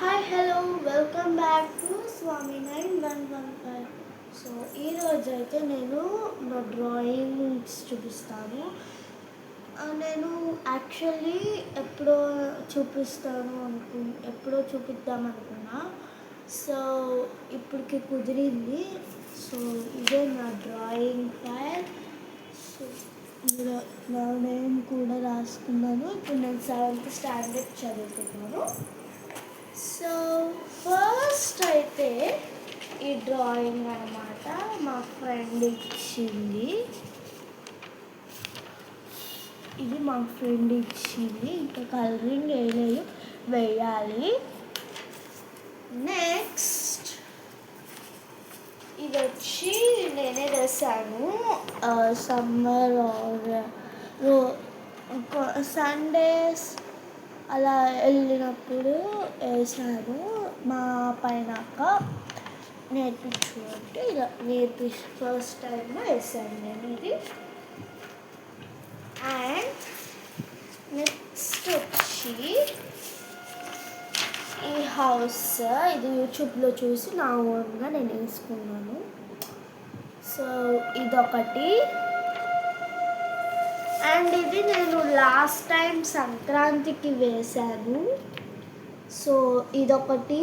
Hi hello welcome back to Swami 9115. So ఈరోజు అయితే నేను నా డ్రాయింగ్స్ చూపిస్తాను. నేను యాక్చువల్లీ ఎప్పుడో చూపిద్దాం అనుకున్నా. సో ఇప్పటికి కుదిరింది. సో ఇదే నా డ్రాయింగ్ ఫైల్. సో ఇందులో నా నేమ్ కూడా రాసుకున్నాను. ఇప్పుడు నేను 7th స్టాండర్డ్ చదువుతున్నాను. సో ఫస్ట్ అయితే ఈ డ్రాయింగ్ అన్నమాట మా ఫ్రెండ్ ఇచ్చింది. ఇది మా ఫ్రెండ్ ఇచ్చింది. ఇంకా కలరింగ్ వేయాలి. నెక్స్ట్ ఇది వచ్చి నేనే రాశాను. సమ్మర్ సండేస్ అలా వెళ్ళినప్పుడు వేసాను. మా పైన అక్క నేర్పించు అంటే ఇలా ఫస్ట్ టైం వేసాను నేను ఇది. అండ్ నెక్స్ట్ వచ్చి ఈ హౌస్ ఇది యూట్యూబ్లో చూసి నా ఓన్గా నేను వేసుకున్నాను. సో ఇదొకటి. అండ్ ఇది నేను లాస్ట్ టైం సంక్రాంతికి వేశాను. సో ఇదొకటి.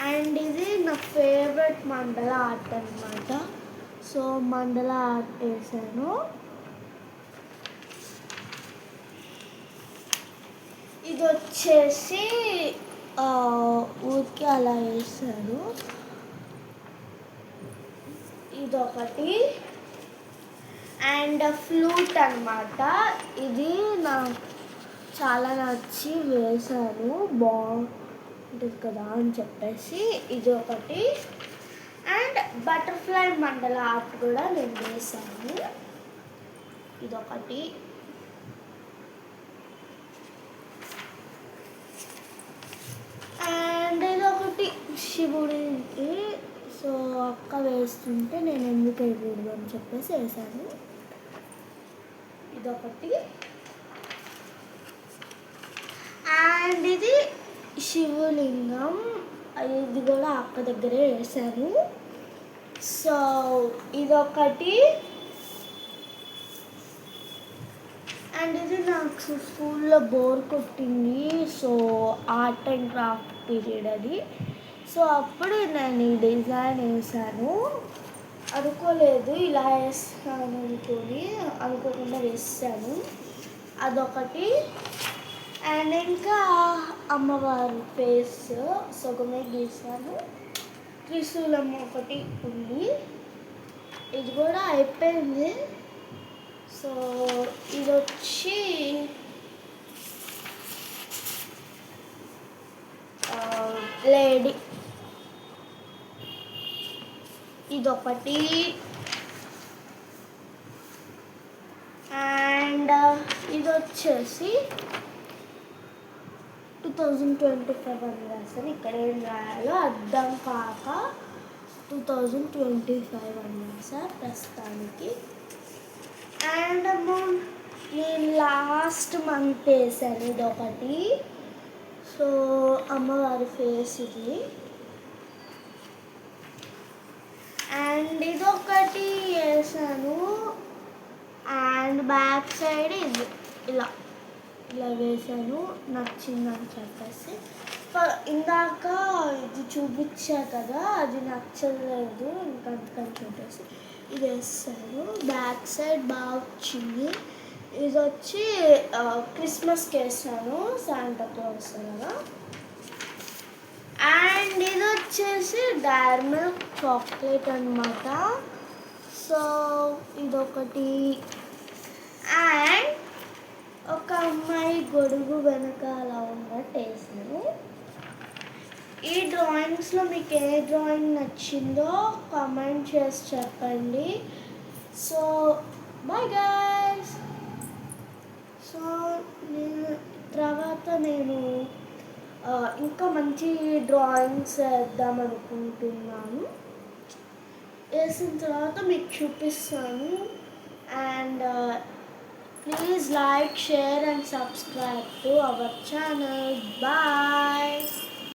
అండ్ ఇది నా ఫేవరెట్ మండల ఆర్ట్ అన్నమాట. సో మండల ఆర్ట్ వేసాను. ఇది వచ్చేసి ఊరికి అలా వేసాను. ఇదొకటి. అండ్ ఫ్లూట్ అన్నమాట. ఇది నాకు చాలా నచ్చి వేశాను, బాగుంటుంది కదా అని చెప్పేసి ఇది ఒకటి. అండ్ బటర్ఫ్లై మండల ఆర్ట్ కూడా నేను వేశాను. ఇదొకటి. అండ్ ఇదొకటి శివుడికి. సో అక్క వేస్తుంటే నేను ఎందుకు వేయకూడదు అని చెప్పేసి వేశాను. ఇదొకటి. అండ్ ఇది శివలింగం. ఇది కూడా అక్క దగ్గరే వేశాను. సో ఇదొకటి. అండ్ ఇది నాకు స్కూల్లో బోర్ కొట్టింది. So art and craft period అది. సో అప్పుడు నేను ఈ డిజైన్ వేసాను. అనుకోలేదు ఇలా వేస్తాను అనుకోకుండా వేసాను. అదొకటి. అండ్ ఇంకా అమ్మవారి ఫేస్ సగమే గీసాను. త్రిశూలం ఒకటి ఉంది. ఇది కూడా అయిపోయింది. సో ఇది వచ్చి లేడీ. ఇదొకటి. అండ్ ఇది వచ్చేసి 2025 అని రాశాను. ఇక్కడ ఏం రాయాలో అర్థం కాక 2025 అని రాశాను ప్రస్తుతానికి. అండ్ నేను లాస్ట్ మంత్ వేసాను ఇదొకటి. సో అమ్మవారి ఫేస్ ఇది. అండ్ ఇదొకటి వేసాను. అండ్ బ్యాక్ సైడ్ ఇది ఇలా వేసాను, నచ్చిందని చెప్పేసి. ఇందాక ఇది చూపించా కదా, అది నచ్చలేదు, ఇంకంతకని చెప్పేసి ఇది వేసాను. బ్యాక్ సైడ్ బాగా వచ్చింది. ఇది వచ్చి క్రిస్మస్కి వేసాను, శాంటా క్లాస్ కదా. అండ్ ఇది వచ్చేసి డైరీ మిల్క్ చాక్లెట్ అన్నమాట. సో ఇదొకటి. అండ్ ఒక అమ్మాయి గొడుగు వెనకాల ఉన్నట్టు వేసాను. ఈ డ్రాయింగ్స్లో మీకు ఏ డ్రాయింగ్ నచ్చిందో కామెంట్ చేసి చెప్పండి. So bye guys. సో నేను ఇంకా మంచి డ్రాయింగ్స్ వేద్దాం అనుకుంటున్నాను. వేసిన తర్వాత మీకు చూపిస్తాను. And please like, share and subscribe to our channel. Bye.